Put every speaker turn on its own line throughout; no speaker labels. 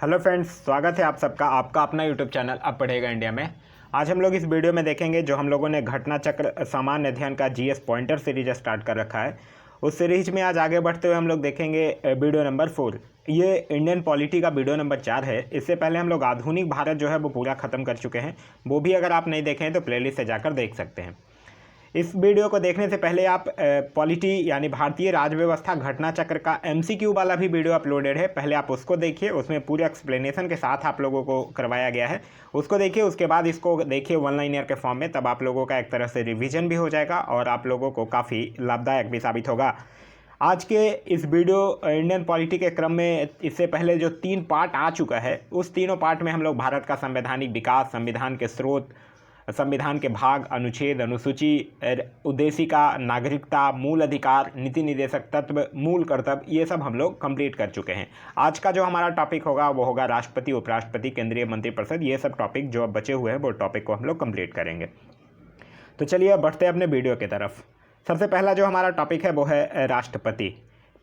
Hello friends, स्वागत है आप सबका आपका अपना यूट्यूब चैनल अब पढ़ेगा इंडिया में। आज हम लोग इस वीडियो में देखेंगे जो हम लोगों ने घटना चक्र सामान्य अध्ययन का जीएस पॉइंटर सीरीज स्टार्ट कर रखा है। उस सीरीज में आज आगे बढ़ते हुए हम लोग देखेंगे वीडियो नंबर 4। ये इंडियन पॉलिटी का वीडियो नंबर 4 है। इससे पहले हम लोग आधुनिक भारत जो है वो पूरा ख़त्म कर चुके हैं। वो भी अगर आप नहीं देखें तो प्लेलिस्ट से जाकर देख सकते हैं। इस वीडियो को देखने से पहले आप पॉलिटी यानी भारतीय राज व्यवस्था घटना चक्र का एमसीक्यू वाला भी वीडियो अपलोडेड है, पहले आप उसको देखिए। उसमें पूरे एक्सप्लेनेशन के साथ आप लोगों को करवाया गया है, उसको देखिए। उसके बाद इसको देखिए वन लाइनर के फॉर्म में, तब आप लोगों का एक तरह से रिवीजन भी हो जाएगा और आप लोगों को काफ़ी लाभदायक भी साबित होगा। आज के इस वीडियो इंडियन पॉलिटी के क्रम में इससे पहले जो 3 पार्ट आ चुका है, उस तीनों पार्ट में हम लोग भारत का संवैधानिक विकास, संविधान के स्रोत, संविधान के भाग, अनुच्छेद, अनुसूची, उद्देशिका, नागरिकता, मूल अधिकार, नीति निर्देशक तत्व, मूल कर्तव्य, ये सब हम लोग कंप्लीट कर चुके हैं। आज का जो हमारा टॉपिक होगा वो होगा राष्ट्रपति, उपराष्ट्रपति, केंद्रीय मंत्रिपरिषद। ये सब टॉपिक जो अब बचे हुए हैं वो टॉपिक को हम लोग कंप्लीट करेंगे। तो चलिए अब बढ़ते हैं अपने वीडियो की तरफ। सबसे पहला जो हमारा टॉपिक है वो है राष्ट्रपति।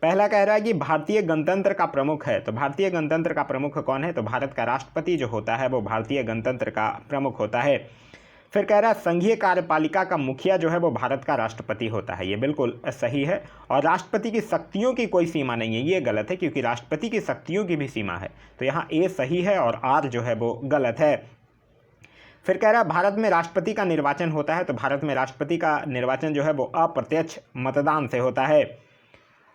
पहला कह रहा है कि भारतीय गणतंत्र का प्रमुख है। तो भारतीय गणतंत्र का प्रमुख कौन है? तो भारत का राष्ट्रपति जो होता है वो भारतीय गणतंत्र का प्रमुख होता है। फिर कह रहा है संघीय कार्यपालिका का मुखिया जो है वो भारत का राष्ट्रपति होता है। ये बिल्कुल सही है। और राष्ट्रपति की शक्तियों की कोई सीमा नहीं है, ये गलत है, क्योंकि राष्ट्रपति की शक्तियों की भी सीमा है। तो यहाँ ए सही है और आर जो है वो गलत है। फिर कह रहा है भारत में राष्ट्रपति का निर्वाचन होता है। तो भारत में राष्ट्रपति का निर्वाचन जो है वो अप्रत्यक्ष मतदान से होता है।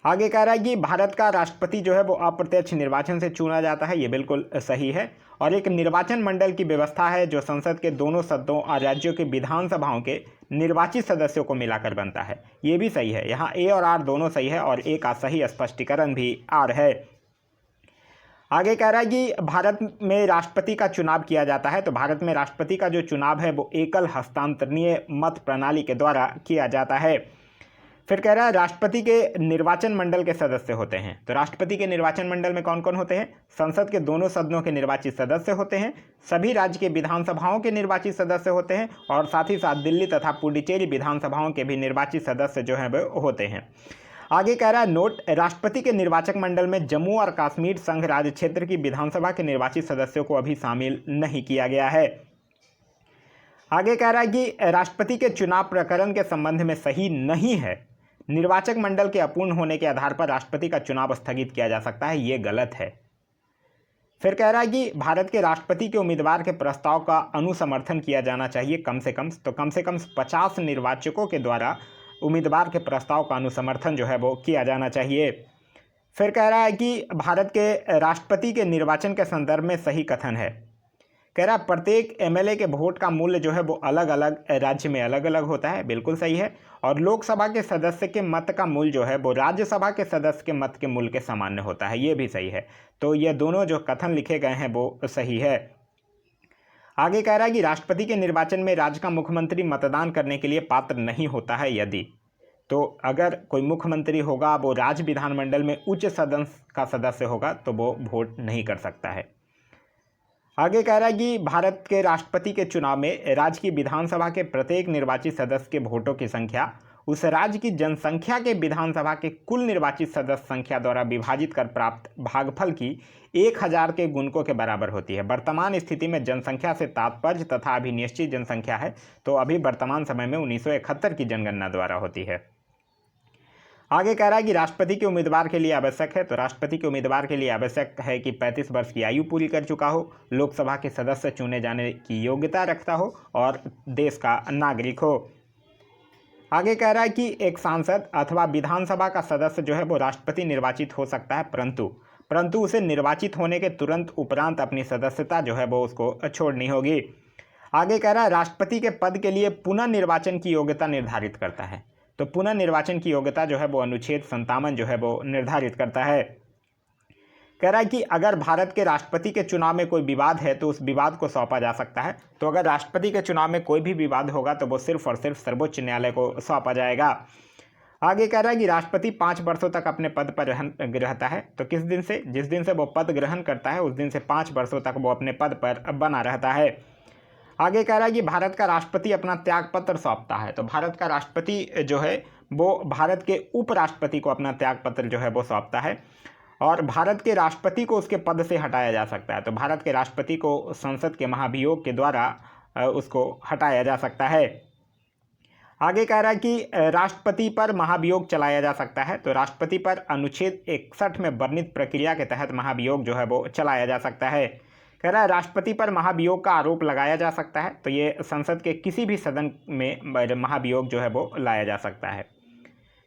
आगे कह रहा है कि भारत का राष्ट्रपति जो है वो अप्रत्यक्ष निर्वाचन से चुना जाता है। ये बिल्कुल सही है। और एक निर्वाचन मंडल की व्यवस्था है जो संसद के दोनों सदनों और राज्यों के विधानसभाओं के निर्वाचित सदस्यों को मिलाकर बनता है। ये भी सही है। यहाँ ए और आर दोनों सही है और ए का सही स्पष्टीकरण भी आर है। आगे कह रहा है कि भारत में राष्ट्रपति का चुनाव किया जाता है। तो भारत में राष्ट्रपति का जो चुनाव है वो एकल हस्तांतरणीय मत प्रणाली के द्वारा किया जाता है। फिर कह रहा है राष्ट्रपति के निर्वाचन मंडल के सदस्य होते हैं। तो राष्ट्रपति के निर्वाचन मंडल में कौन कौन होते हैं? संसद के दोनों सदनों के निर्वाचित सदस्य होते हैं, सभी राज्य के विधानसभाओं के निर्वाचित सदस्य होते हैं और साथ ही साथ दिल्ली तथा पुडुचेरी विधानसभाओं के भी निर्वाचित सदस्य जो हैं वो होते हैं। आगे कह रहा है नोट, राष्ट्रपति के निर्वाचक मंडल में जम्मू और कश्मीर संघ राज्य क्षेत्र की विधानसभा के निर्वाचित सदस्यों को अभी शामिल नहीं किया गया है। आगे कह रहा है कि राष्ट्रपति के चुनाव प्रकरण के संबंध में सही नहीं है। निर्वाचक मंडल के अपूर्ण होने के आधार पर राष्ट्रपति का चुनाव स्थगित किया जा सकता है। ये गलत है। फिर कह रहा है कि भारत के राष्ट्रपति के उम्मीदवार के प्रस्ताव का अनुसमर्थन किया जाना चाहिए कम से कम। तो कम से कम 50 निर्वाचकों के द्वारा उम्मीदवार के प्रस्ताव का अनुसमर्थन जो है वो किया जाना चाहिए। फिर कह रहा है कि भारत के राष्ट्रपति के निर्वाचन के संदर्भ में सही कथन है। कह रहा है प्रत्येक एमएलए के वोट का मूल्य जो है वो अलग अलग राज्य में अलग अलग होता है। बिल्कुल सही है। और लोकसभा के सदस्य के मत का मूल्य जो है वो राज्यसभा के सदस्य के मत के मूल्य के सामान्य होता है। ये भी सही है। तो ये दोनों जो कथन लिखे गए हैं वो सही है। आगे कह रहा है कि राष्ट्रपति के निर्वाचन में राज्य का मुख्यमंत्री मतदान करने के लिए पात्र नहीं होता है यदि, तो अगर कोई मुख्यमंत्री होगा वो राज्य विधानमंडल में उच्च सदन का सदस्य होगा तो वो वोट नहीं कर सकता है। आगे कह रहा है कि भारत के राष्ट्रपति के चुनाव में राज्य की विधानसभा के प्रत्येक निर्वाचित सदस्य के वोटों की संख्या उस राज्य की जनसंख्या के विधानसभा के कुल निर्वाचित सदस्य संख्या द्वारा विभाजित कर प्राप्त भागफल की 1000 के गुणकों के बराबर होती है। वर्तमान स्थिति में जनसंख्या से तात्पर्य तथा अभी निश्चित जनसंख्या है, तो अभी वर्तमान समय में 1971 की जनगणना द्वारा होती है। आगे कह रहा है कि राष्ट्रपति के उम्मीदवार के लिए आवश्यक है। तो राष्ट्रपति के उम्मीदवार के लिए आवश्यक है कि 35 वर्ष की आयु पूरी कर चुका हो, लोकसभा के सदस्य चुने जाने की योग्यता रखता हो और देश का नागरिक हो। आगे कह रहा है कि एक सांसद अथवा विधानसभा का सदस्य जो है वो राष्ट्रपति निर्वाचित हो सकता है, परंतु उसे निर्वाचित होने के तुरंत उपरांत अपनी सदस्यता जो है वो उसको छोड़नी होगी। आगे कह रहा है राष्ट्रपति के पद के लिए पुनः निर्वाचन की योग्यता निर्धारित करता है। तो पुनः निर्वाचन की योग्यता जो है वो अनुच्छेद 57 जो है वो निर्धारित करता है। कह रहा है कि अगर भारत के राष्ट्रपति के चुनाव में कोई विवाद है तो उस विवाद को सौंपा जा सकता है। तो अगर राष्ट्रपति के चुनाव में कोई भी विवाद होगा तो वो सिर्फ और सिर्फ सर्वोच्च न्यायालय को सौंपा जाएगा। आगे कह रहा है कि राष्ट्रपति 5 वर्षों तक अपने पद पर रहता है। तो किस दिन से? जिस दिन से वो पद ग्रहण करता है उस दिन से 5 वर्षों तक वो अपने पद पर बना रहता है। आगे कह रहा है कि भारत का राष्ट्रपति अपना त्यागपत्र सौंपता है। तो भारत का राष्ट्रपति जो है वो भारत के उपराष्ट्रपति को अपना त्यागपत्र जो है वो सौंपता है। और भारत के राष्ट्रपति को उसके पद से हटाया जा सकता है। तो भारत के राष्ट्रपति को संसद के महाभियोग के द्वारा उसको हटाया जा सकता है। आगे कह रहा है कि राष्ट्रपति पर महाभियोग चलाया जा सकता है। तो राष्ट्रपति पर अनुच्छेद 61 में वर्णित प्रक्रिया के तहत महाभियोग जो है वो चलाया जा सकता है। कह रहा है राष्ट्रपति पर महाभियोग का आरोप लगाया जा सकता है। तो ये संसद के किसी भी सदन में महाभियोग जो है वो लाया जा सकता है।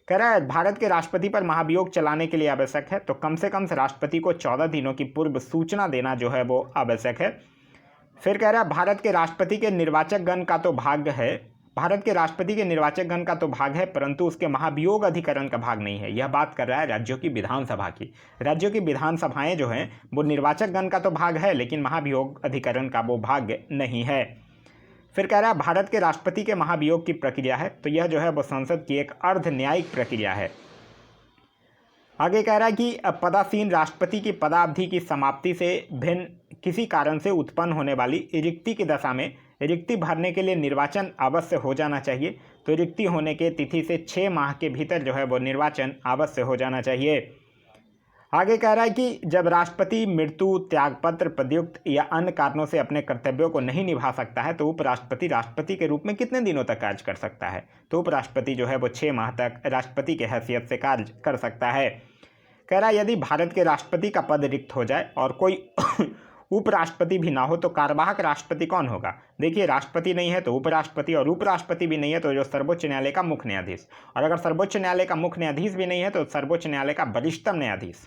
कह रहा है भारत के राष्ट्रपति पर महाभियोग चलाने के लिए आवश्यक है तो कम से कम राष्ट्रपति को 14 दिनों की पूर्व सूचना देना जो है वो आवश्यक है। फिर कह रहा है भारत के राष्ट्रपति के निर्वाचक गण का तो भाग है, भारत के राष्ट्रपति के निर्वाचक गण का तो भाग है परंतु उसके महाभियोग अधिकरण का भाग नहीं है। यह बात कर रहा है राज्यों की विधानसभा की। राज्यों की विधानसभाएं जो हैं वो निर्वाचक गण का तो भाग है लेकिन महाभियोग अधिकरण का वो भाग नहीं है। फिर कह रहा है भारत के राष्ट्रपति के महाभियोग की प्रक्रिया है तो यह जो है वो संसद की एक अर्ध न्यायिक प्रक्रिया है। आगे कह रहा है कि पदासीन राष्ट्रपति की पदावधि की समाप्ति से भिन्न किसी कारण से उत्पन्न होने वाली रिक्ति की दशा में रिक्ति भरने के लिए निर्वाचन अवश्य हो जाना चाहिए। तो रिक्ति होने के तिथि से 6 माह के भीतर जो है वो निर्वाचन अवश्य हो जाना चाहिए। आगे कह रहा है कि जब राष्ट्रपति मृत्यु, त्यागपत्र, पदयुक्त या अन्य कारणों से अपने कर्तव्यों को नहीं निभा सकता है तो उपराष्ट्रपति राष्ट्रपति के रूप में कितने दिनों तक कार्य कर सकता है। तो उपराष्ट्रपति जो है वो 6 माह तक राष्ट्रपति के हैसियत से कार्य कर सकता है। कह रहा है यदि भारत के राष्ट्रपति का पद रिक्त हो जाए और कोई उपराष्ट्रपति भी ना हो तो कार्यवाहक राष्ट्रपति कौन होगा। देखिए राष्ट्रपति नहीं है तो उपराष्ट्रपति, और उपराष्ट्रपति भी नहीं है तो जो सर्वोच्च न्यायालय का मुख्य न्यायाधीश, और अगर सर्वोच्च न्यायालय का मुख्य न्यायाधीश भी नहीं है तो सर्वोच्च न्यायालय का वरिष्ठतम न्यायाधीश।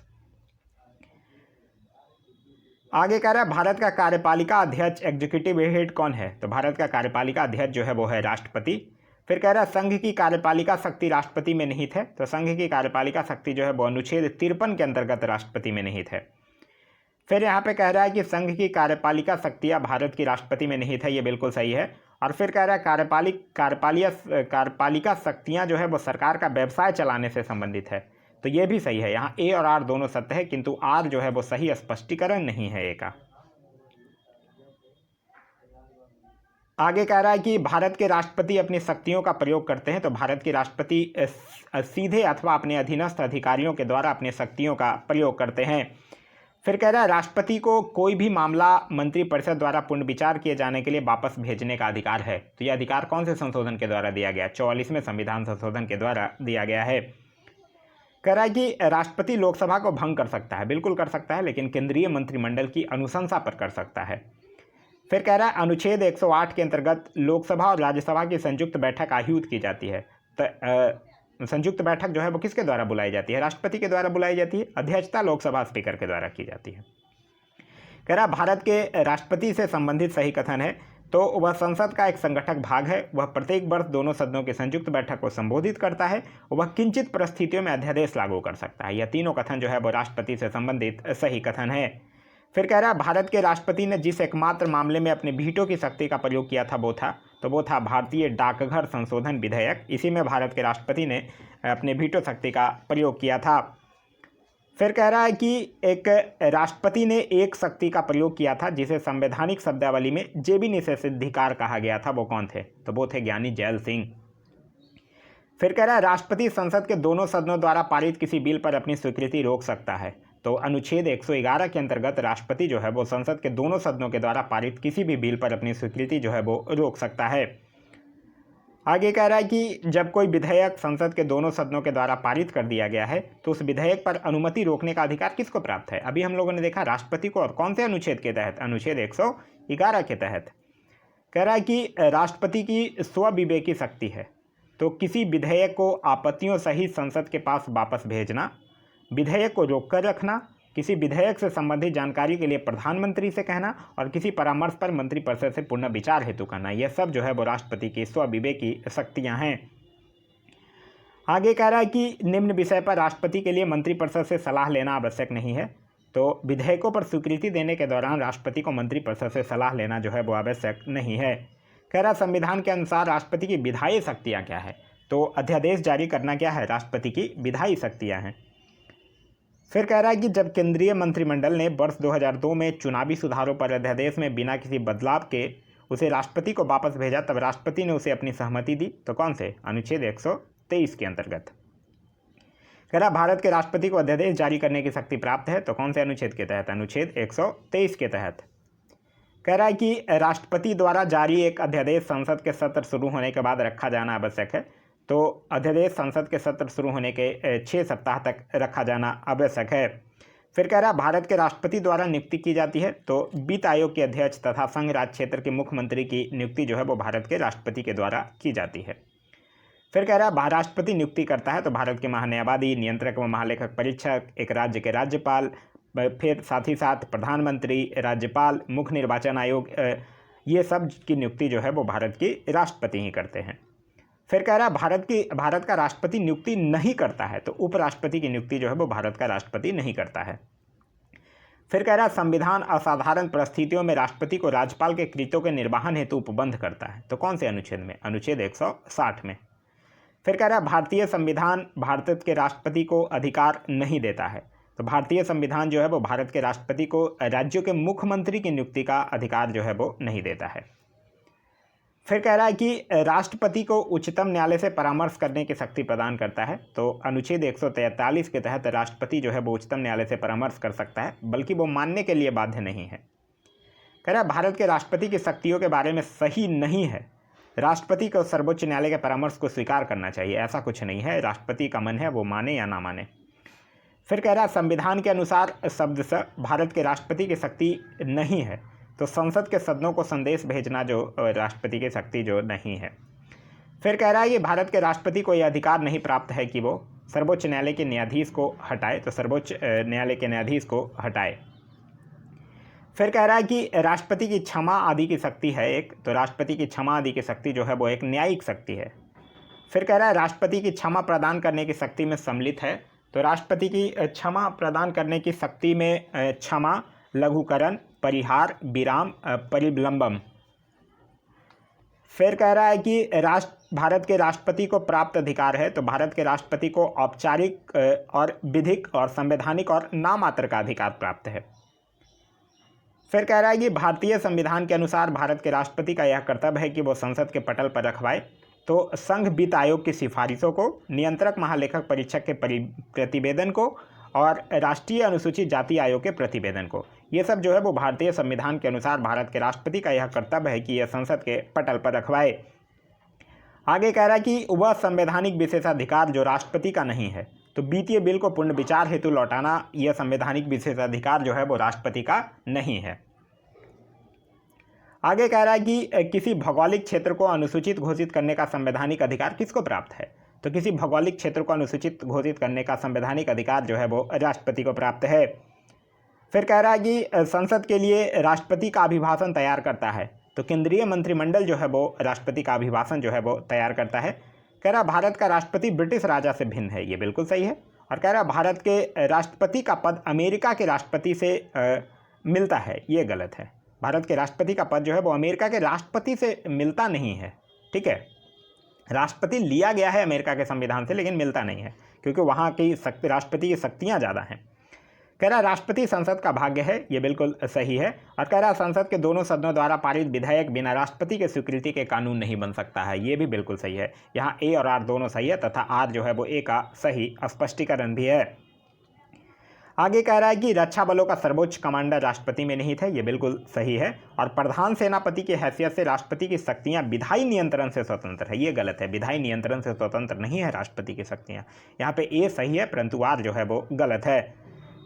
आगे कह रहा है भारत का कार्यपालिका अध्यक्ष एग्जीक्यूटिव हेड कौन है। तो भारत का कार्यपालिका अध्यक्ष जो है वो है राष्ट्रपति। फिर कह रहा है संघ की कार्यपालिका शक्ति राष्ट्रपति में निहित है। तो संघ की कार्यपालिका शक्ति जो है वो अनुच्छेद 53 के अंतर्गत राष्ट्रपति में निहित है। फिर यहाँ पे कह रहा है कि संघ की कार्यपालिका शक्तियाँ भारत की राष्ट्रपति में निहित है, ये बिल्कुल सही है। और फिर कह रहा है कार्यपालिका शक्तियाँ जो है वो सरकार का व्यवसाय चलाने से संबंधित है। तो ये भी सही है। यहाँ ए और आर दोनों सत्य है किंतु आर जो है वो सही स्पष्टीकरण नहीं है ए का। आगे कह रहा है कि भारत के राष्ट्रपति अपनी शक्तियों का प्रयोग करते हैं। तो भारत के राष्ट्रपति सीधे अथवा अपने अधीनस्थ अधिकारियों के द्वारा अपनी शक्तियों का प्रयोग करते हैं। फिर कह रहा है राष्ट्रपति को कोई भी मामला मंत्रिपरिषद द्वारा पुनर्विचार किए जाने के लिए वापस भेजने का अधिकार है। तो यह अधिकार कौन से संशोधन के द्वारा दिया गया? 44वें संविधान संशोधन के द्वारा दिया गया है। कह रहा है कि राष्ट्रपति लोकसभा को भंग कर सकता है, बिल्कुल कर सकता है, लेकिन केंद्रीय मंत्रिमंडल की अनुशंसा पर कर सकता है। फिर कह रहा है अनुच्छेद 108 के अंतर्गत लोकसभा और राज्यसभा की संयुक्त बैठक आह्यूत की जाती है। तो संयुक्त बैठक जो है वो किसके द्वारा बुलाई जाती है? राष्ट्रपति के द्वारा बुलाई जाती है। अध्यक्षता लोकसभा स्पीकर के द्वारा की जाती है। कह रहा भारत के राष्ट्रपति से संबंधित सही कथन है तो वह संसद का एक संगठक भाग है। वह प्रत्येक वर्ष दोनों सदनों की संयुक्त बैठक को संबोधित करता है। वह किंचित परिस्थितियों में अध्यादेश लागू कर सकता है। यह तीनों कथन जो है वो राष्ट्रपति से संबंधित सही कथन है। फिर कह रहा भारत के राष्ट्रपति ने जिस एकमात्र मामले में अपने वीटो की शक्ति का प्रयोग किया था वो था भारतीय डाकघर संशोधन विधेयक। इसी में भारत के राष्ट्रपति ने अपने वीटो शक्ति का प्रयोग किया था। फिर कह रहा है कि एक राष्ट्रपति ने एक शक्ति का प्रयोग किया था जिसे संवैधानिक शब्दावली में जेबी निषेधाधिकार कहा गया था। वो कौन थे? तो वो थे ज्ञानी जैल सिंह। फिर कह रहा है राष्ट्रपति संसद के दोनों सदनों द्वारा पारित किसी बिल पर अपनी स्वीकृति रोक सकता है। तो अनुच्छेद 111 के अंतर्गत राष्ट्रपति जो है वो संसद के दोनों सदनों के द्वारा पारित किसी भी बिल पर अपनी स्वीकृति जो है वो रोक सकता है। आगे कह रहा है कि जब कोई विधेयक संसद के दोनों सदनों के द्वारा पारित कर दिया गया है तो उस विधेयक पर अनुमति रोकने का अधिकार किसको प्राप्त है? अभी हम लोगों ने देखा राष्ट्रपति को, और कौन से अनुच्छेद के तहत? अनुच्छेद 111 के तहत। कह रहा है कि राष्ट्रपति की स्वविवेकी शक्ति है। तो किसी विधेयक को आपत्तियों सहित संसद के पास वापस भेजना, विधेयक को रोककर रखना, किसी विधेयक से संबंधित जानकारी के लिए प्रधानमंत्री से कहना और किसी परामर्श पर मंत्रिपरिषद से पुनः विचार हेतु करना, यह सब जो है वो राष्ट्रपति की स्वविवेकी शक्तियां हैं। आगे कह रहा है कि निम्न विषय पर राष्ट्रपति के लिए मंत्रिपरिषद से सलाह लेना आवश्यक नहीं है। तो विधेयकों पर स्वीकृति देने के दौरान राष्ट्रपति को मंत्रिपरिषद से सलाह लेना जो है वो आवश्यक नहीं है। कह रहा संविधान के अनुसार राष्ट्रपति की विधायी शक्तियाँ क्या है? तो अध्यादेश जारी करना क्या है? राष्ट्रपति की विधायी शक्तियाँ हैं। फिर कह रहा है कि जब केंद्रीय मंत्रिमंडल ने वर्ष 2002 में चुनावी सुधारों पर अध्यादेश में बिना किसी बदलाव के उसे राष्ट्रपति को वापस भेजा तब राष्ट्रपति ने उसे अपनी सहमति दी। तो कौन से? अनुच्छेद 123 के अंतर्गत। कह रहा भारत के राष्ट्रपति को अध्यादेश जारी करने की शक्ति प्राप्त है, तो कौन से अनुच्छेद के तहत? अनुच्छेद 123 के तहत। कह रहा है कि राष्ट्रपति द्वारा जारी एक अध्यादेश संसद के सत्र शुरू होने के बाद रखा जाना आवश्यक है, तो अध्यादेश संसद के सत्र शुरू होने के 6 सप्ताह तक रखा जाना आवश्यक है। फिर कह रहा भारत के राष्ट्रपति द्वारा नियुक्ति की जाती है, तो वित्त आयोग के अध्यक्ष तथा संघ राज्य क्षेत्र के मुख्यमंत्री की नियुक्ति जो है वो भारत के राष्ट्रपति के द्वारा की जाती है। फिर कह रहा राष्ट्रपति नियुक्ति करता है, तो भारत के महान्यायवादी, नियंत्रक व महालेखक परीक्षक, एक राज्य के राज्यपाल, फिर साथ ही साथ प्रधानमंत्री, राज्यपाल, मुख्य निर्वाचन आयोग, ये सब की नियुक्ति जो है वो भारत की राष्ट्रपति ही करते हैं। फिर कह रहा भारत का राष्ट्रपति नियुक्ति नहीं करता है, तो उपराष्ट्रपति की नियुक्ति जो है वो भारत का राष्ट्रपति नहीं करता है। फिर कह रहा संविधान असाधारण परिस्थितियों में राष्ट्रपति को राज्यपाल के कृत्यों के निर्वहन हेतु उपबंध करता है, तो कौन से अनुच्छेद में? अनुच्छेद 160 में। फिर कह रहा भारतीय संविधान भारत के राष्ट्रपति को अधिकार नहीं देता है, तो भारतीय संविधान जो है वो भारत के राष्ट्रपति को राज्यों के मुख्यमंत्री की नियुक्ति का अधिकार जो है वो नहीं देता है। फिर कह रहा है कि राष्ट्रपति को उच्चतम न्यायालय से परामर्श करने की शक्ति प्रदान करता है, तो अनुच्छेद 143 के तहत राष्ट्रपति जो है वो उच्चतम न्यायालय से परामर्श कर सकता है, बल्कि वो मानने के लिए बाध्य नहीं है। कह रहा है भारत के राष्ट्रपति की शक्तियों के बारे में सही नहीं है, राष्ट्रपति को सर्वोच्च न्यायालय के परामर्श को स्वीकार करना चाहिए, ऐसा कुछ नहीं है, राष्ट्रपति का मन है वो माने या ना माने। फिर कह रहा है संविधान के अनुसार शब्द से भारत के राष्ट्रपति की शक्ति नहीं है, तो संसद के सदनों को संदेश भेजना जो राष्ट्रपति की शक्ति जो नहीं है। फिर कह रहा है कि भारत के राष्ट्रपति को यह अधिकार नहीं प्राप्त है कि वो सर्वोच्च न्यायालय के न्यायाधीश को हटाए, तो सर्वोच्च न्यायालय के न्यायाधीश को हटाए। फिर कह रहा है कि राष्ट्रपति की क्षमा आदि की शक्ति है एक, तो राष्ट्रपति की क्षमा आदि की शक्ति जो है वो एक न्यायिक शक्ति है। फिर कह रहा है राष्ट्रपति की क्षमा प्रदान करने की शक्ति में सम्मिलित है, तो राष्ट्रपति की क्षमा प्रदान करने की शक्ति में क्षमा, लघुकरण, परिहार, विराम, परिविलंबम। फिर कह रहा है कि भारत के राष्ट्रपति को प्राप्त अधिकार है, तो भारत के राष्ट्रपति को औपचारिक और विधिक और संवैधानिक और नामात्र का अधिकार प्राप्त है। फिर कह रहा है कि भारतीय संविधान के अनुसार भारत के राष्ट्रपति का यह कर्तव्य है कि वो संसद के पटल पर रखवाए, तो संघ वित्त आयोग की सिफारिशों को, नियंत्रक महालेखक परीक्षक के प्रतिवेदन को और राष्ट्रीय अनुसूचित जाति आयोग के प्रतिवेदन को, ये सब जो है वो भारतीय संविधान के अनुसार भारत के राष्ट्रपति का यह कर्तव्य है कि यह संसद के पटल पर रखवाए। आगे कह रहा है कि वह संवैधानिक विशेषाधिकार जो राष्ट्रपति का नहीं है, तो वित्तीय बिल को पुनः विचार हेतु लौटाना, यह संवैधानिक विशेषाधिकार जो है वो राष्ट्रपति का नहीं है। आगे कह रहा है कि किसी भौगोलिक क्षेत्र को अनुसूचित घोषित करने का संवैधानिक अधिकार किसको प्राप्त है, तो किसी भौगोलिक क्षेत्र को अनुसूचित घोषित करने का संवैधानिक अधिकार जो है वो राष्ट्रपति को प्राप्त है। फिर कह रहा है कि संसद के लिए राष्ट्रपति का अभिभाषण तैयार करता है, तो केंद्रीय मंत्रिमंडल जो है वो राष्ट्रपति का अभिभाषण जो है वो तैयार करता है। कह रहा भारत का राष्ट्रपति ब्रिटिश राजा से भिन्न है, ये बिल्कुल सही है। और कह रहा भारत के राष्ट्रपति का पद अमेरिका के राष्ट्रपति से मिलता है, ये गलत है। भारत के राष्ट्रपति का पद जो है वो अमेरिका के राष्ट्रपति से मिलता नहीं है, ठीक है। राष्ट्रपति लिया गया है अमेरिका के संविधान से, लेकिन मिलता नहीं है, क्योंकि वहाँ की राष्ट्रपति की शक्तियाँ ज़्यादा हैं। कह रहा राष्ट्रपति संसद का भाग्य है, ये बिल्कुल सही है। और कह रहा संसद के दोनों सदनों द्वारा पारित विधेयक बिना राष्ट्रपति के स्वीकृति के कानून नहीं बन सकता है, ये भी बिल्कुल सही है। यहाँ ए और आर दोनों सही है, तथा आर जो है वो ए का सही स्पष्टीकरण भी है। आगे कह रहा है कि रक्षा बलों का सर्वोच्च कमांडर राष्ट्रपति में निहित है, ये बिल्कुल सही है। और प्रधान सेनापति की हैसियत से राष्ट्रपति की शक्तियां विधायी नियंत्रण से स्वतंत्र है, ये गलत है। विधायी नियंत्रण से स्वतंत्र नहीं है राष्ट्रपति की शक्तियां। यहाँ पे ए सही है, परंतु आर जो है वो गलत है।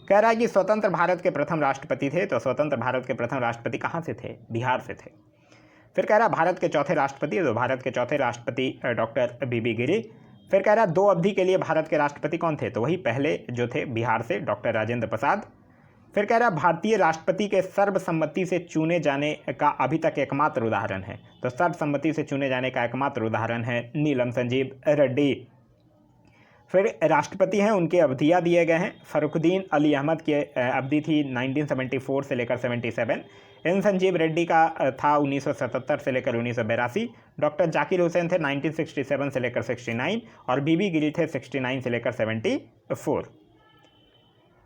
कह रहा है कि स्वतंत्र भारत के प्रथम राष्ट्रपति थे, तो स्वतंत्र भारत के प्रथम राष्ट्रपति कहाँ से थे? बिहार से थे। फिर कह रहा भारत के चौथे राष्ट्रपति, तो भारत के चौथे राष्ट्रपति डॉक्टर बीबी गिरी। फिर कह रहा 2 अवधि के लिए भारत के राष्ट्रपति कौन थे? तो वही पहले जो थे बिहार से, डॉक्टर राजेंद्र प्रसाद। फिर कह रहा भारतीय राष्ट्रपति के सर्वसम्मति से चुने जाने का अभी तक एकमात्र उदाहरण है, तो सर्वसम्मति से चुने जाने का एकमात्र उदाहरण है नीलम संजीव रेड्डी। फिर राष्ट्रपति हैं, उनके अवधियाँ दिए गए हैं। फरुखुद्दीन अली अहमद की अवधि थी 1974 से लेकर 77। एन संजीव रेड्डी का था 1977 से लेकर 1982। डॉक्टर जाकिर हुसैन थे 1967 से लेकर 69, और बीबी गिरी थे 69 से लेकर 74।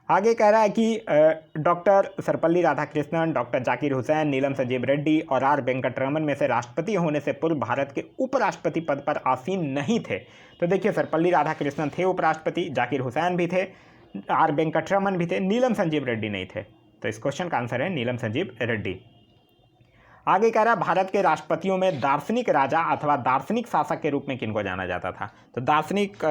आगे कह रहा है कि डॉक्टर सर्वपल्ली राधाकृष्णन, डॉक्टर जाकिर हुसैन, नीलम संजीव रेड्डी और आर वेंकटरमन में से राष्ट्रपति होने से पूर्व भारत के उपराष्ट्रपति पद पर आसीन नहीं थे। तो देखिए, सर्वपल्ली राधाकृष्णन थे उपराष्ट्रपति, जाकिर हुसैन भी थे, आर वेंकटरमन भी थे, नीलम संजीव रेड्डी नहीं थे। तो इस क्वेश्चन का आंसर है नीलम संजीव रेड्डी। आगे कह रहा है भारत के राष्ट्रपतियों में दार्शनिक राजा अथवा दार्शनिक शासक के रूप में किनको जाना जाता था। तो दार्शनिक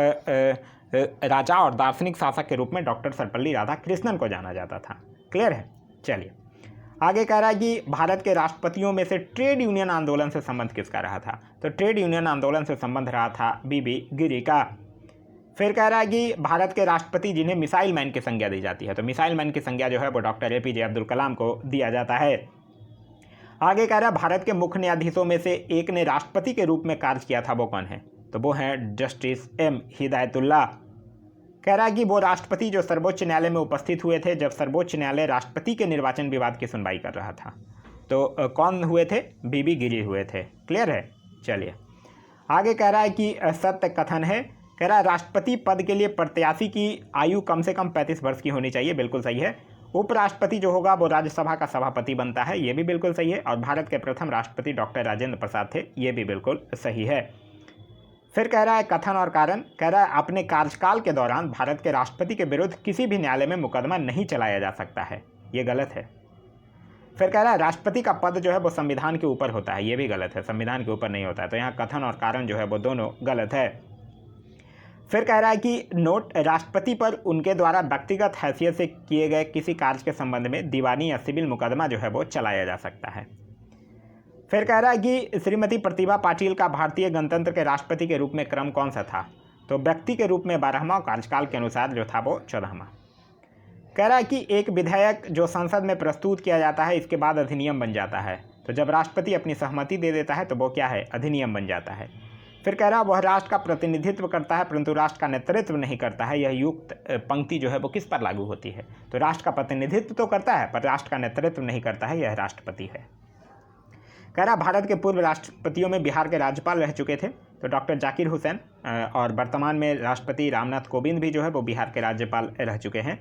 राजा और दार्शनिक शासक के रूप में डॉक्टर सर्वपल्ली राधाकृष्णन को जाना जाता था। क्लियर है। चलिए आगे कह रहा है कि भारत के राष्ट्रपतियों में से ट्रेड यूनियन आंदोलन से संबंध किसका रहा था। तो ट्रेड यूनियन आंदोलन से संबंध रहा था बीबी गिरी का। फिर कह रहा है कि भारत के राष्ट्रपति जिन्हें मिसाइल मैन की संज्ञा दी जाती है, तो मिसाइल मैन की संज्ञा जो है वो डॉक्टर APJ अब्दुल कलाम को दिया जाता है। आगे कह रहा है भारत के मुख्य न्यायाधीशों में से एक ने राष्ट्रपति के रूप में कार्य किया था, वो कौन है। तो वो हैं जस्टिस M हिदायतुल्लाह। कह रहा है कि वो राष्ट्रपति जो सर्वोच्च न्यायालय में उपस्थित हुए थे जब सर्वोच्च न्यायालय राष्ट्रपति के निर्वाचन विवाद की सुनवाई कर रहा था। तो कौन हुए थे, बीबी गिरी हुए थे। क्लियर है। चलिए आगे कह रहा है कि सत्य कथन है। कह रहा है राष्ट्रपति पद के लिए प्रत्याशी की आयु कम से कम 35 वर्ष की होनी चाहिए। बिल्कुल सही है। उपराष्ट्रपति जो होगा वो राज्यसभा का सभापति बनता है, ये भी बिल्कुल सही है। और भारत के प्रथम राष्ट्रपति डॉक्टर राजेंद्र प्रसाद थे, ये भी बिल्कुल सही है। फिर कह रहा है कथन और कारण। कह रहा है अपने कार्यकाल के दौरान भारत के राष्ट्रपति के विरुद्ध किसी भी न्यायालय में मुकदमा नहीं चलाया जा सकता है, ये गलत है। फिर कह रहा है राष्ट्रपति का पद जो है वो संविधान के ऊपर होता है, ये भी गलत है, संविधान के ऊपर नहीं होता है। तो यहाँ कथन और कारण जो है वो दोनों गलत है। फिर कह रहा है कि नोट, राष्ट्रपति पर उनके द्वारा व्यक्तिगत हैसियत से किए गए किसी कार्य के संबंध में दीवानी या सिविल मुकदमा जो है वो चलाया जा सकता है। फिर कह रहा है कि श्रीमती प्रतिभा पाटिल का भारतीय गणतंत्र के राष्ट्रपति के रूप में क्रम कौन सा था। तो व्यक्ति के रूप में 12वां, कार्यकाल के अनुसार जो था वो 14वां। कह रहा है कि एक विधेयक जो संसद में प्रस्तुत किया जाता है इसके बाद अधिनियम बन जाता है। तो जब राष्ट्रपति अपनी सहमति दे देता है तो वो क्या है, अधिनियम बन जाता है। फिर कह रहा है वह राष्ट्र का प्रतिनिधित्व करता है परंतु राष्ट्र का नेतृत्व नहीं करता है। यह युक्त पंक्ति जो है वो किस पर लागू होती है। तो राष्ट्र का प्रतिनिधित्व तो करता है पर राष्ट्र का नेतृत्व नहीं करता है, यह राष्ट्रपति है। कह रहा भारत के पूर्व राष्ट्रपतियों में बिहार के राज्यपाल रह चुके थे, तो डॉक्टर जाकिर हुसैन, और वर्तमान में राष्ट्रपति रामनाथ कोविंद भी जो है वो बिहार के राज्यपाल रह चुके हैं।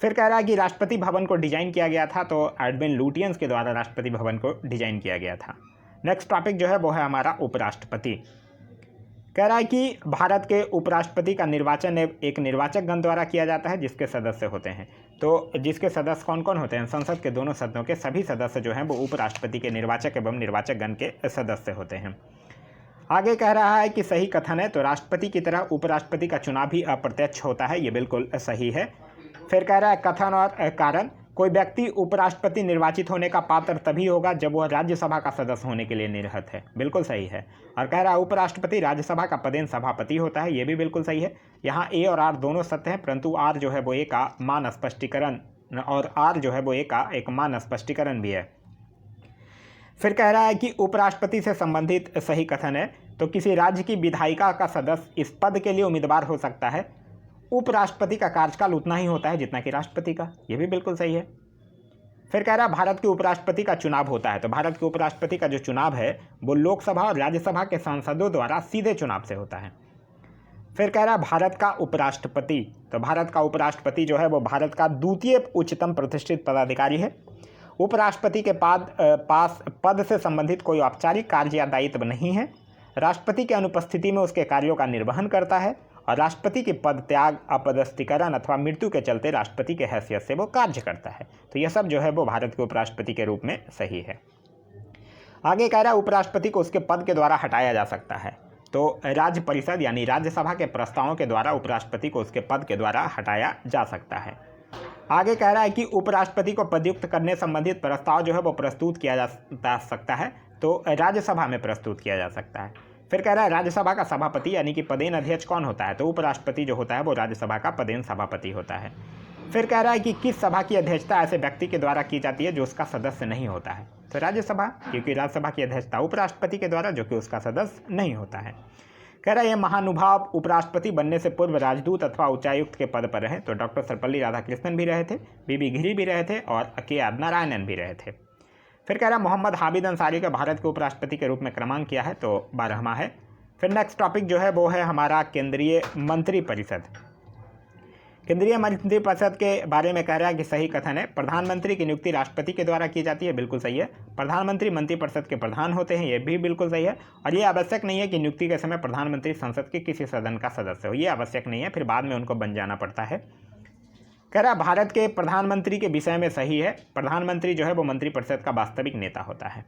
फिर कह रहा है कि राष्ट्रपति भवन को डिजाइन किया गया था, तो एडविन लुटियंस के द्वारा राष्ट्रपति भवन को डिजाइन किया गया था। नेक्स्ट टॉपिक जो है वो है हमारा उपराष्ट्रपति। कह रहा है कि भारत के उपराष्ट्रपति का निर्वाचन एक निर्वाचक गण द्वारा किया जाता है जिसके सदस्य होते हैं। तो जिसके सदस्य कौन कौन होते हैं, संसद के दोनों सदनों के सभी सदस्य जो हैं वो उपराष्ट्रपति के निर्वाचक एवं निर्वाचक गण के सदस्य होते हैं। आगे कह रहा है कि सही कथन है, तो राष्ट्रपति की तरह उपराष्ट्रपति का चुनाव भी अप्रत्यक्ष होता है, ये बिल्कुल सही है। फिर कह रहा है कथन और कारण, कोई व्यक्ति उपराष्ट्रपति निर्वाचित होने का पात्र तभी होगा जब वह राज्यसभा का सदस्य होने के लिए निर्हत है, बिल्कुल सही है। और कह रहा है उपराष्ट्रपति राज्यसभा का पदेन सभापति होता है, ये भी बिल्कुल सही है। यहाँ ए और आर दोनों सत्य हैं, परंतु आर जो है वो ए का मान स्पष्टीकरण और आर जो है वो ए का एक मान स्पष्टीकरण भी है। फिर कह रहा है कि उपराष्ट्रपति से संबंधित सही कथन है, तो किसी राज्य की विधायिका का सदस्य इस पद के लिए उम्मीदवार हो सकता है। उपराष्ट्रपति का कार्यकाल उतना ही होता है जितना कि राष्ट्रपति का, यह भी बिल्कुल सही है। फिर कह रहा है भारत के उपराष्ट्रपति का चुनाव होता है, तो भारत के उपराष्ट्रपति का जो चुनाव है वो लोकसभा और राज्यसभा के सांसदों द्वारा सीधे चुनाव से होता है। फिर कह रहा है भारत का उपराष्ट्रपति, तो भारत का उपराष्ट्रपति जो है वो भारत का द्वितीय उच्चतम प्रतिष्ठित पदाधिकारी है। उपराष्ट्रपति के पास पद से संबंधित कोई औपचारिक कार्य या दायित्व नहीं है। राष्ट्रपति की अनुपस्थिति में उसके कार्यों का निर्वहन करता है और राष्ट्रपति के पद त्याग, अपदस्थीकरण अथवा मृत्यु के चलते राष्ट्रपति के हैसियत से वो कार्य करता है। तो यह सब जो है वो भारत के उपराष्ट्रपति के रूप में सही है। आगे कह रहा है उपराष्ट्रपति को उसके पद के द्वारा हटाया जा सकता है, तो राज्य परिषद यानी राज्यसभा के प्रस्तावों के द्वारा उपराष्ट्रपति को उसके पद के द्वारा हटाया जा सकता है। आगे कह रहा है कि उपराष्ट्रपति को पदयुक्त करने संबंधित प्रस्ताव जो है वो प्रस्तुत किया जा सकता है, तो राज्यसभा में प्रस्तुत किया जा सकता है। फिर कह रहा है राज्यसभा का सभापति यानी कि पदेन अध्यक्ष कौन होता है, तो उपराष्ट्रपति जो होता है वो राज्यसभा का पदेन सभापति होता है। फिर कह रहा है कि किस सभा की अध्यक्षता ऐसे व्यक्ति के द्वारा की जाती है जो उसका सदस्य नहीं होता है, तो राज्यसभा, क्योंकि राज्यसभा की अध्यक्षता उपराष्ट्रपति के द्वारा जो कि उसका सदस्य नहीं होता है। कह रहा है यह महानुभाव उपराष्ट्रपति बनने से पूर्व राजदूत अथवा उच्चायुक्त के पद पर रहे, तो डॉक्टर सर्वपल्ली राधाकृष्णन भी रहे थे, बीबी गिरी भी रहे थे और के आर नारायणन भी रहे थे। फिर कह रहा है मोहम्मद हामिद अंसारी का भारत के उपराष्ट्रपति के रूप में क्रमांक किया है, तो 12वां है। फिर नेक्स्ट टॉपिक जो है वो है हमारा केंद्रीय मंत्रिपरिषद। केंद्रीय मंत्रिपरिषद के बारे में कह रहा है कि सही कथन है। प्रधानमंत्री की नियुक्ति राष्ट्रपति के द्वारा की जाती है, बिल्कुल सही है। प्रधानमंत्री मंत्रिपरिषद के प्रधान होते हैं, ये भी बिल्कुल सही है। और ये आवश्यक नहीं है कि नियुक्ति के समय प्रधानमंत्री संसद के किसी सदन का सदस्य हो, ये आवश्यक नहीं है, फिर बाद में उनको बन जाना पड़ता है। कह रहा भारत के प्रधानमंत्री के विषय में सही है। प्रधानमंत्री जो है वो मंत्रिपरिषद का वास्तविक नेता होता है।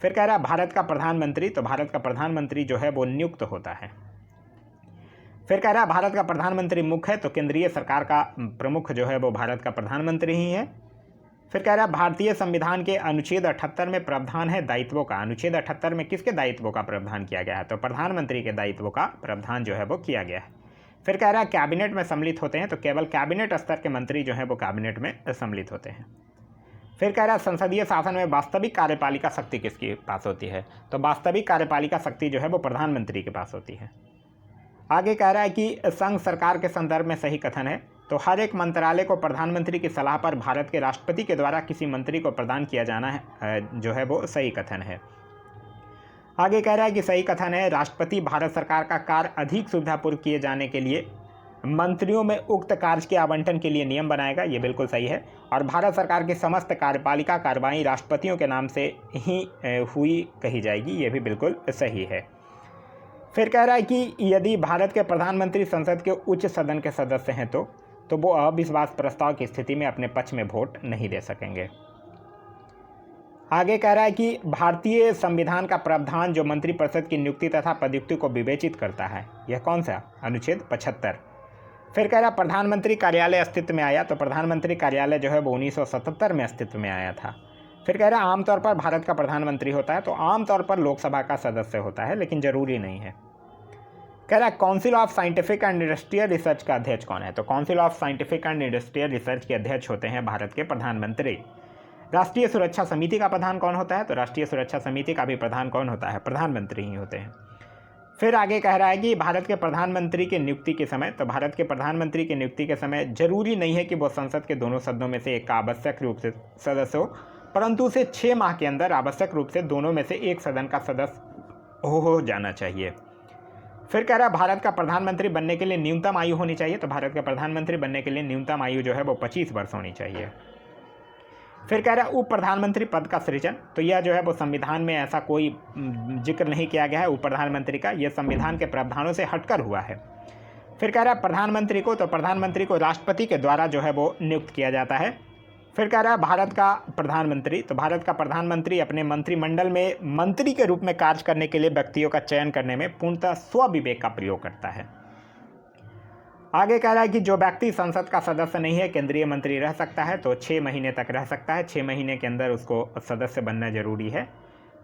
फिर कह रहा भारत का प्रधानमंत्री, तो भारत का प्रधानमंत्री जो है वो नियुक्त होता है। फिर कह रहा भारत का प्रधानमंत्री मुख्य है, तो केंद्रीय सरकार का प्रमुख जो है वो भारत का प्रधानमंत्री ही है। फिर कह रहा भारतीय संविधान के अनुच्छेद 78 में प्रावधान है दायित्वों का। अनुच्छेद 78 में किसके दायित्वों का प्रावधान किया गया है? तो प्रधानमंत्री के दायित्वों का प्रावधान जो है वो किया गया है। फिर कह रहा कैबिनेट में सम्मिलित होते हैं, तो केवल कैबिनेट स्तर के मंत्री जो हैं वो कैबिनेट में सम्मिलित होते हैं। फिर कह रहा संसदीय शासन में वास्तविक कार्यपालिका शक्ति किसके पास होती है? तो वास्तविक कार्यपालिका शक्ति जो है वो प्रधानमंत्री के पास होती है। आगे कह रहा है कि संघ सरकार के संदर्भ में सही कथन है, तो हर एक मंत्रालय को प्रधानमंत्री की सलाह पर भारत के राष्ट्रपति के द्वारा किसी मंत्री को प्रदान किया जाना है, जो है वो सही कथन है। आगे कह रहा है कि सही कथन है, राष्ट्रपति भारत सरकार का कार्य अधिक सुविधापूर्वक किए जाने के लिए मंत्रियों में उक्त कार्य के आवंटन के लिए नियम बनाएगा, ये बिल्कुल सही है। और भारत सरकार की समस्त कार्यपालिका कार्रवाई राष्ट्रपतियों के नाम से ही हुई कही जाएगी, ये भी बिल्कुल सही है। फिर कह रहा है कि यदि भारत के प्रधानमंत्री संसद के उच्च सदन के सदस्य हैं तो वो अविश्वास प्रस्ताव की स्थिति में अपने पक्ष में वोट नहीं दे सकेंगे। आगे कह रहा है कि भारतीय संविधान का प्रावधान जो मंत्रिपरिषद की नियुक्ति तथा पदयुक्ति को विवेचित करता है, यह कौन सा? अनुच्छेद 75। फिर कह रहा प्रधानमंत्री कार्यालय अस्तित्व में आया, तो प्रधानमंत्री कार्यालय जो है वो 1977 में अस्तित्व में आया था। फिर कह रहा आमतौर पर भारत का प्रधानमंत्री होता है, तो आमतौर पर लोकसभा का सदस्य होता है, लेकिन जरूरी नहीं है। कह रहा council of scientific and industrial research का अध्यक्ष कौन है? तो council of scientific and industrial research के अध्यक्ष होते हैं भारत के प्रधानमंत्री। राष्ट्रीय सुरक्षा समिति का प्रधान कौन होता है? तो राष्ट्रीय सुरक्षा समिति का भी प्रधान कौन होता है? प्रधानमंत्री ही होते हैं। फिर आगे कह रहा है कि भारत के प्रधानमंत्री की नियुक्ति के समय, तो भारत के प्रधानमंत्री की नियुक्ति के समय जरूरी नहीं है कि वो संसद के दोनों सदनों में से एक का आवश्यक रूप से सदस्य हो, परंतु उसे 6 माह के अंदर आवश्यक रूप से दोनों में से एक सदन का सदस्य हो जाना चाहिए। फिर कह रहा है भारत का प्रधानमंत्री बनने के लिए न्यूनतम आयु होनी चाहिए, तो भारत के प्रधानमंत्री बनने के लिए न्यूनतम आयु जो है वो 25 वर्ष होनी चाहिए। फिर कह रहा है उप प्रधानमंत्री पद का सृजन, तो यह जो है वो संविधान में ऐसा कोई जिक्र नहीं किया गया है उप प्रधानमंत्री का, यह संविधान के प्रावधानों से हटकर हुआ है। फिर कह रहा है प्रधानमंत्री को राष्ट्रपति के द्वारा जो है वो नियुक्त किया जाता है। फिर कह रहा है भारत का प्रधानमंत्री, तो भारत का प्रधानमंत्री अपने मंत्रिमंडल में मंत्री के रूप में कार्य करने के लिए व्यक्तियों का चयन करने में पूर्णतः स्वविवेक का प्रयोग करता है। आगे कह रहा है कि जो व्यक्ति संसद का सदस्य नहीं है केंद्रीय मंत्री रह सकता है, तो 6 महीने तक रह सकता है, 6 महीने के अंदर उसको सदस्य बनना जरूरी है।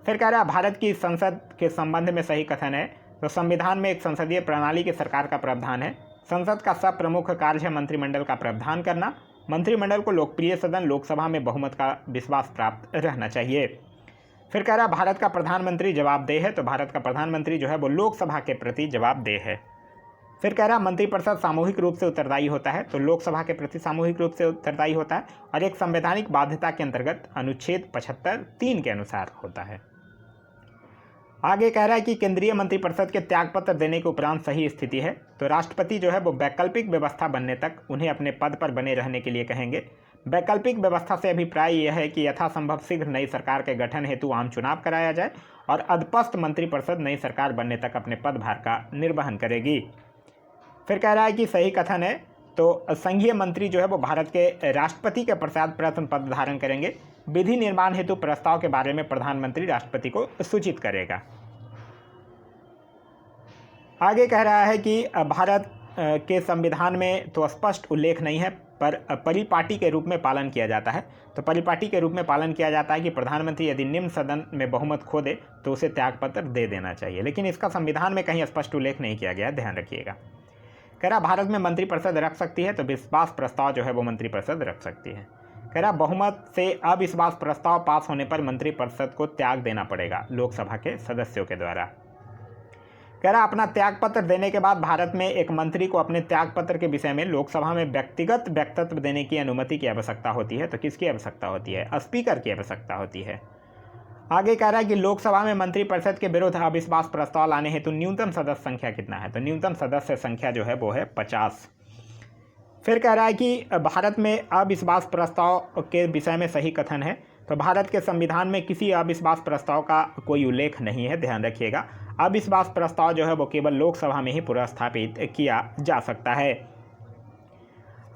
फिर कह रहा है भारत की संसद के संबंध में सही कथन है, तो संविधान में एक संसदीय प्रणाली की सरकार का प्रावधान है। संसद का सब प्रमुख कार्य है मंत्रिमंडल का प्रावधान करना। मंत्रिमंडल को लोकप्रिय सदन लोकसभा में बहुमत का विश्वास प्राप्त रहना चाहिए। फिर कह रहा है भारत का प्रधानमंत्री जवाबदेह है, तो भारत का प्रधानमंत्री जो है वो लोकसभा के प्रति जवाबदेह है। फिर कह रहा मंत्रिपरिषद सामूहिक रूप से उत्तरदायी होता है, तो लोकसभा के प्रति सामूहिक रूप से उत्तरदायी होता है और एक संवैधानिक बाध्यता के अंतर्गत अनुच्छेद 75(3) के अनुसार होता है। आगे कह रहा है कि केंद्रीय मंत्रिपरिषद के त्यागपत्र देने के उपरांत सही स्थिति है, तो राष्ट्रपति जो है वो वैकल्पिक व्यवस्था बनने तक उन्हें अपने पद पर बने रहने के लिए कहेंगे। वैकल्पिक व्यवस्था से अभिप्राय यह है कि यथासंभव शीघ्र नई सरकार के गठन हेतु आम चुनाव कराया जाए और अधपस्त मंत्रिपरिषद नई सरकार बनने तक अपने पदभार का निर्वहन करेगी। फिर कह रहा है कि सही कथन है, तो संघीय मंत्री जो है वो भारत के राष्ट्रपति के पश्चात प्रथम पद धारण करेंगे। विधि निर्माण हेतु प्रस्ताव के बारे में प्रधानमंत्री राष्ट्रपति को सूचित करेगा। आगे कह रहा है कि भारत के संविधान में तो स्पष्ट उल्लेख नहीं है, पर परिपाटी के रूप में पालन किया जाता है। तो परिपाटी के रूप में पालन किया जाता है कि प्रधानमंत्री यदि निम्न सदन में बहुमत खो दे तो उसे त्यागपत्र दे देना चाहिए, लेकिन इसका संविधान में कहीं स्पष्ट उल्लेख नहीं किया गया, ध्यान रखिएगा। कह रहा भारत में मंत्रिपरिषद रख सकती है, तो विश्वास प्रस्ताव जो है वो मंत्रिपरिषद रख सकती है। कह रहा बहुमत से अविश्वास प्रस्ताव पास होने पर मंत्रिपरिषद को त्याग देना पड़ेगा लोकसभा के सदस्यों के द्वारा। कह रहा अपना त्यागपत्र देने के बाद भारत में एक मंत्री को अपने त्यागपत्र के विषय में लोकसभा में व्यक्तिगत वक्तव्य देने की अनुमति की आवश्यकता होती है, तो किसकी आवश्यकता होती है? स्पीकर की आवश्यकता होती है। आगे कह रहा है कि लोकसभा में मंत्रिपरिषद के विरुद्ध अविश्वास प्रस्ताव लाने हेतु न्यूनतम सदस्य संख्या कितना है? तो न्यूनतम सदस्य संख्या जो है वो है 50। फिर कह रहा है कि भारत में अविश्वास प्रस्ताव के विषय में सही कथन है। तो भारत के संविधान में किसी अविश्वास प्रस्ताव का कोई उल्लेख नहीं है, ध्यान रखिएगा। अविश्वास प्रस्ताव जो है वो केवल लोकसभा में ही पुनर्स्थापित किया जा सकता है।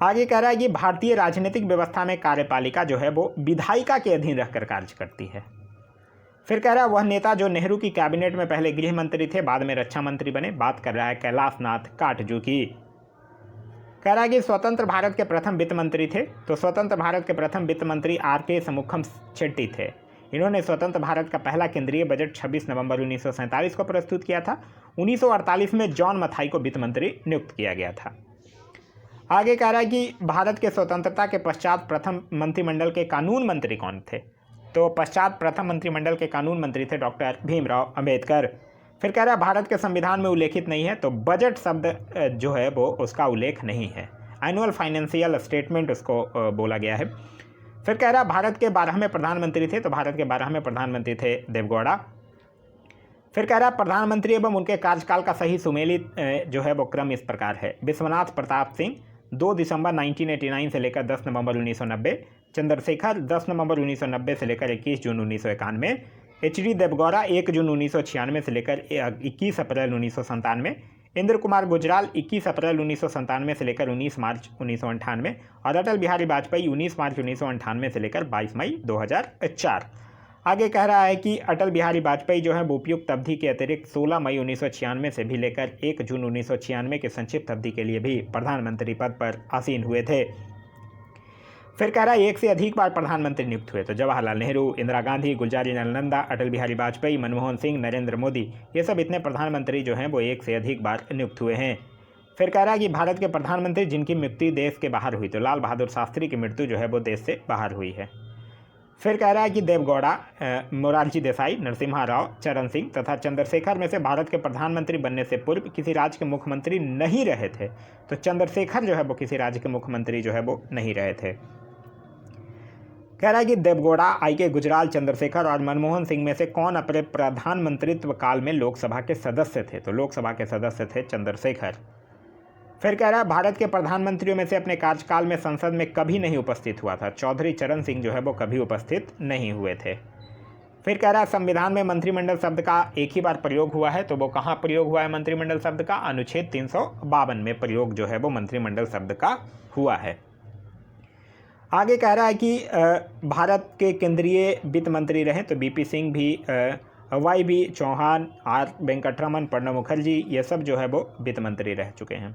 आगे कह रहा है कि भारतीय राजनीतिक व्यवस्था में कार्यपालिका जो है वो विधायिका के अधीन रहकर कार्य करती है। फिर कह रहा है वह नेता जो नेहरू की कैबिनेट में पहले गृह मंत्री थे, बाद में रक्षा मंत्री बने। बात कर रहा है कैलाश नाथ काटजू की। कह रहा है कि स्वतंत्र भारत के प्रथम वित्त मंत्री थे। तो स्वतंत्र भारत के प्रथम वित्त मंत्री आर.के. समुखम शेट्टी थे। इन्होंने स्वतंत्र भारत का पहला केंद्रीय बजट 26 नवंबर 1947 को प्रस्तुत किया था। 1948 में जॉन मथाई को वित्त मंत्री नियुक्त किया गया था। आगे कह रहा है कि भारत के स्वतंत्रता के पश्चात प्रथम मंत्रिमंडल के कानून मंत्री कौन थे। तो पश्चात प्रथम मंत्रिमंडल के कानून मंत्री थे डॉक्टर भीमराव अंबेडकर। फिर कह रहा है भारत के संविधान में उल्लेखित नहीं है। तो बजट शब्द जो है वो उसका उल्लेख नहीं है। एनुअल फाइनेंशियल स्टेटमेंट उसको बोला गया है। फिर कह रहा है भारत के 12वें प्रधानमंत्री थे। तो भारत के 12वें प्रधानमंत्री थे देवगौड़ा। फिर कह रहा है प्रधानमंत्री एवं उनके कार्यकाल का सही सुमेलित जो है वो क्रम इस प्रकार है। विश्वनाथ प्रताप सिंह 2 दिसंबर 1989 से लेकर 10 नवंबर 1990, चंद्रशेखर 10 नवंबर 1990 से लेकर 21 जून 1991, एच.डी. देवगौड़ा 1 जून 1996 से लेकर 21 अप्रैल 1997, इंद्र कुमार गुजराल 21 अप्रैल 1997 से लेकर 19 मार्च 1998 और अटल बिहारी वाजपेयी 19 मार्च 1998 से लेकर 22 मई 2004। आगे कह रहा है कि अटल बिहारी वाजपेयी जो है वो उपयुक्त अवधि के अतिरिक्त 16 मई 1996 से भी लेकर 1 जून 1996 के संक्षिप्त अवधि के लिए भी प्रधानमंत्री पद पर आसीन हुए थे। फिर कह रहा है एक से अधिक बार प्रधानमंत्री नियुक्त हुए। तो जवाहरलाल नेहरू, इंदिरा गांधी, गुलजारीलाल नंदा, अटल बिहारी वाजपेयी, मनमोहन सिंह, नरेंद्र मोदी, ये सब इतने प्रधानमंत्री जो हैं वो एक से अधिक बार नियुक्त हुए हैं। फिर कह रहा है कि भारत के प्रधानमंत्री जिनकी मृत्यु देश के बाहर हुई। तो लाल बहादुर शास्त्री की मृत्यु जो है वो देश से बाहर हुई है। फिर कह रहा है कि देवगौड़ा, मोरारजी देसाई, नरसिम्हा राव, चरण सिंह तथा चंद्रशेखर में से भारत के प्रधानमंत्री बनने से पूर्व किसी राज्य के मुख्यमंत्री नहीं रहे थे। तो चंद्रशेखर जो है वो किसी राज्य के मुख्यमंत्री जो है वो नहीं रहे थे। कह रहा है कि देवगौड़ा, आई.के. गुजराल, चंद्रशेखर और मनमोहन सिंह में से कौन अपने प्रधानमंत्रित्व काल में लोकसभा के सदस्य थे। तो लोकसभा के सदस्य थे चंद्रशेखर। फिर कह रहा है भारत के प्रधानमंत्रियों में से अपने कार्यकाल में संसद में कभी नहीं उपस्थित हुआ था। चौधरी चरण सिंह जो है वो कभी उपस्थित नहीं हुए थे। फिर कह रहा है संविधान में मंत्रिमंडल शब्द का एक ही बार प्रयोग हुआ है। तो वो कहाँ प्रयोग हुआ है मंत्रिमंडल शब्द का? अनुच्छेद 352 में प्रयोग जो है वो मंत्रिमंडल शब्द का हुआ है। आगे कह रहा है कि भारत के केंद्रीय वित्त मंत्री रहे। तो बीपी सिंह भी, वाई.बी. चौहान, आर. वेंकटरमन, प्रणब मुखर्जी, ये सब जो है वो वित्त मंत्री रह चुके हैं।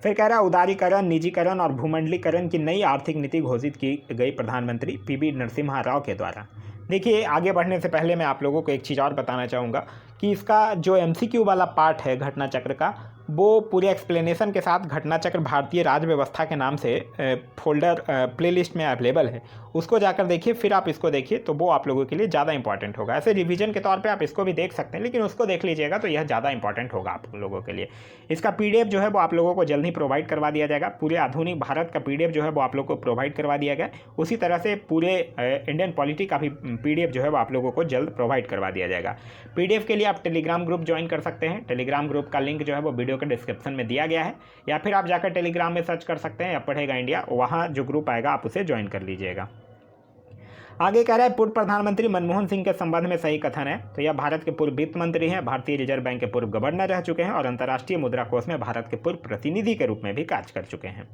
फिर कह रहा है उदारीकरण, निजीकरण और भूमंडलीकरण की नई आर्थिक नीति घोषित की गई प्रधानमंत्री पी.वी. नरसिम्हा राव के द्वारा। देखिए, आगे बढ़ने से पहले मैं आप लोगों को एक चीज़ और बताना चाहूँगा कि इसका जो MCQ वाला पार्ट है घटना चक्र का, वो पूरे एक्सप्लेनेशन के साथ घटना चक्र भारतीय राज्य व्यवस्था के नाम से फोल्डर प्लेलिस्ट में अवेलेबल है। उसको जाकर देखिए, फिर आप इसको देखिए, तो वो आप लोगों के लिए ज़्यादा इंपॉर्टेंट होगा। ऐसे रिवीजन के तौर पे आप इसको भी देख सकते हैं, लेकिन उसको देख लीजिएगा तो यह ज़्यादा इंपॉर्टेंट होगा आप लोगों के लिए। इसका PDF जो है वो आप लोगों को जल्द ही प्रोवाइड करवा दिया जाएगा। पूरे आधुनिक भारत का PDF जो है वो आप लोग को प्रोवाइड करवा दिया गया। उसी तरह से पूरे इंडियन पॉलिटी का भी PDF जो है वो आप लोगों को जल्द प्रोवाइड करवा दिया जाएगा। PDF के लिए आप टेलीग्राम ग्रुप ज्वाइन कर सकते हैं। टेलीग्राम ग्रुप का लिंक जो है वो वीडियो के डिस्क्रिप्शन में दिया गया है, या फिर आप जाकर टेलीग्राम में सर्च कर सकते हैं, अब पढ़ेगा इंडिया, वहाँ जो ग्रुप आएगा आप उसे ज्वाइन कर लीजिएगा। आगे कह रहा है पूर्व प्रधानमंत्री मनमोहन सिंह के संबंध में सही कथन है। तो यह भारत के पूर्व वित्त मंत्री हैं, भारतीय रिजर्व बैंक के पूर्व गवर्नर रह चुके हैं और अंतर्राष्ट्रीय मुद्रा कोष में भारत के पूर्व प्रतिनिधि के रूप में भी कार्य कर चुके हैं।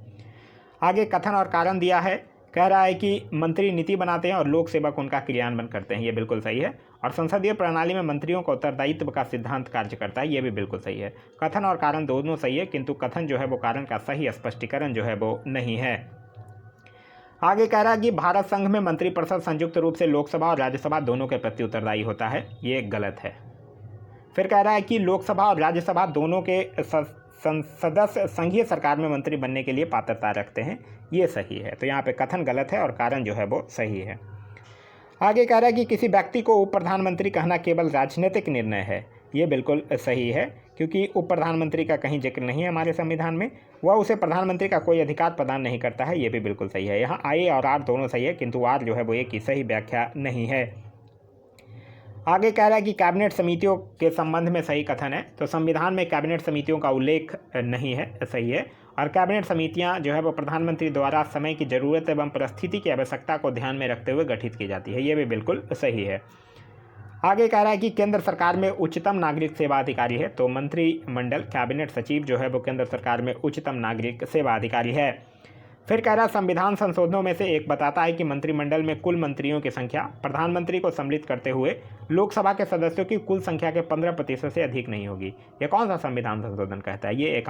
आगे कथन और कारण दिया है। कह रहा है कि मंत्री नीति बनाते हैं और लोक सेवक उनका क्रियान्वयन करते हैं, ये बिल्कुल सही है। और संसदीय प्रणाली में मंत्रियों का उत्तरदायित्व का सिद्धांत कार्य करता है, ये भी बिल्कुल सही है। कथन और कारण दोनों सही है, किंतु कथन जो है वो कारण का सही स्पष्टीकरण जो है वो नहीं है। आगे कह रहा है कि भारत संघ में मंत्रिपरिषद संयुक्त रूप से लोकसभा और राज्यसभा दोनों के प्रति उत्तरदायी होता है, ये गलत है। फिर कह रहा है कि लोकसभा और राज्यसभा दोनों के सदस्य संघीय सरकार में मंत्री बनने के लिए पात्रता रखते हैं, ये सही है। तो यहाँ पे कथन गलत है और कारण जो है वो सही है। आगे कह रहा है कि किसी व्यक्ति को उप प्रधानमंत्री कहना केवल राजनीतिक निर्णय है, ये बिल्कुल सही है, क्योंकि उप प्रधानमंत्री का कहीं जिक्र नहीं है हमारे संविधान में। वह उसे प्रधानमंत्री का कोई अधिकार प्रदान नहीं करता है, ये भी बिल्कुल सही है। यहाँ आई और आर दोनों सही है, किंतु आर जो है वो एक ही सही व्याख्या नहीं है। आगे कह रहा है कि कैबिनेट समितियों के संबंध में सही कथन है। तो संविधान में कैबिनेट समितियों का उल्लेख नहीं है, सही है। और कैबिनेट समितियां जो है वो प्रधानमंत्री द्वारा समय की जरूरत एवं परिस्थिति की आवश्यकता को ध्यान में रखते हुए गठित की जाती है। ये भी बिल्कुल सही है। आगे कह रहा है कि केंद्र सरकार में उच्चतम नागरिक सेवा अधिकारी है, तो मंत्रिमंडल कैबिनेट सचिव जो है वो केंद्र सरकार में उच्चतम नागरिक सेवा अधिकारी है। फिर कह रहा है संविधान संशोधनों में से एक बताता है कि मंत्रिमंडल में कुल मंत्रियों की संख्या प्रधानमंत्री को सम्मिलित करते हुए लोकसभा के सदस्यों की कुल संख्या के 15% से अधिक नहीं होगी। ये कौन सा संविधान संशोधन कहता है? ये एक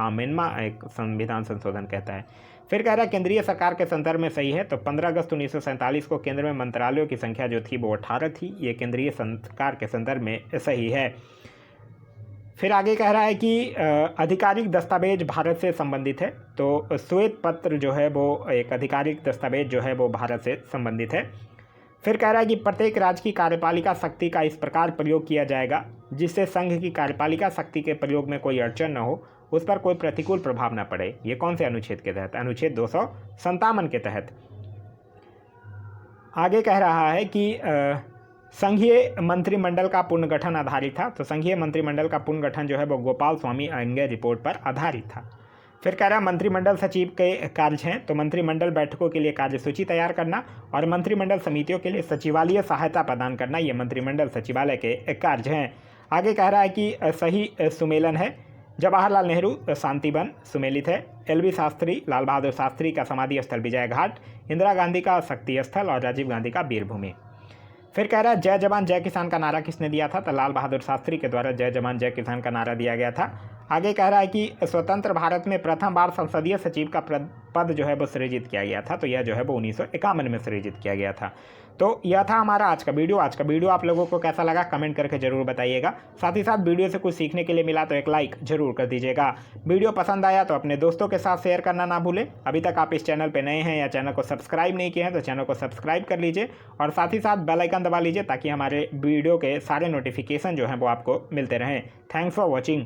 एक संविधान संशोधन कहता है। फिर कह रहा है केंद्रीय सरकार के संदर्भ में सही है, तो 15 अगस्त 1947 को केंद्र में मंत्रालयों की संख्या जो थी वो 18 थी। ये केंद्रीय सरकार के संदर्भ में सही है। फिर आगे कह रहा है कि आधिकारिक दस्तावेज भारत से संबंधित है, तो श्वेत पत्र जो है वो एक आधिकारिक दस्तावेज जो है वो भारत से संबंधित है। फिर कह रहा है कि प्रत्येक राज्य की कार्यपालिका शक्ति का इस प्रकार प्रयोग किया जाएगा जिससे संघ की कार्यपालिका शक्ति के प्रयोग में कोई अड़चन न हो, उस पर कोई प्रतिकूल प्रभाव न पड़े। ये कौन से अनुच्छेद के तहत? अनुच्छेद 257 के तहत। आगे कह रहा है कि संघीय मंत्रिमंडल का पुनर्गठन आधारित था, तो संघीय मंत्रिमंडल का पुनर्गठन जो है वो गोपाल स्वामी अयंगर रिपोर्ट पर आधारित था। फिर कह रहा है मंत्रिमंडल सचिव के कार्य हैं, तो मंत्रिमंडल बैठकों के लिए कार्यसूची तैयार करना और मंत्रिमंडल समितियों के लिए सचिवालय सहायता प्रदान करना, ये मंत्रिमंडल सचिवालय के कार्य हैं। आगे कह रहा है कि सही सुमेलन है, जवाहरलाल नेहरू शांतिवन सुमेलित है, LV शास्त्री लाल बहादुर शास्त्री का समाधि स्थल विजय घाट, इंदिरा गांधी का शक्ति स्थल और राजीव गांधी का वीरभूमि। फिर कह रहा है जय जवान जय किसान का नारा किसने दिया था? तो लाल बहादुर शास्त्री के द्वारा जय जवान जय किसान का नारा दिया गया था। आगे कह रहा है कि स्वतंत्र भारत में प्रथम बार संसदीय सचिव का पद जो है वो सृजित किया गया था, तो यह जो है वो 1951 में सृजित किया गया था। तो यह था हमारा आज का वीडियो आप लोगों को कैसा लगा कमेंट करके जरूर बताइएगा। साथ ही साथ वीडियो से कुछ सीखने के लिए मिला तो एक लाइक जरूर कर दीजिएगा। वीडियो पसंद आया तो अपने दोस्तों के साथ शेयर करना ना भूलें। अभी तक आप इस चैनल पर नए हैं या चैनल को सब्सक्राइब नहीं किए हैं तो चैनल को सब्सक्राइब कर लीजिए और साथ ही साथ बेल आइकन दबा लीजिए ताकि हमारे वीडियो के सारे नोटिफिकेशन जो हैं वो आपको मिलते रहें। Thanks for watching.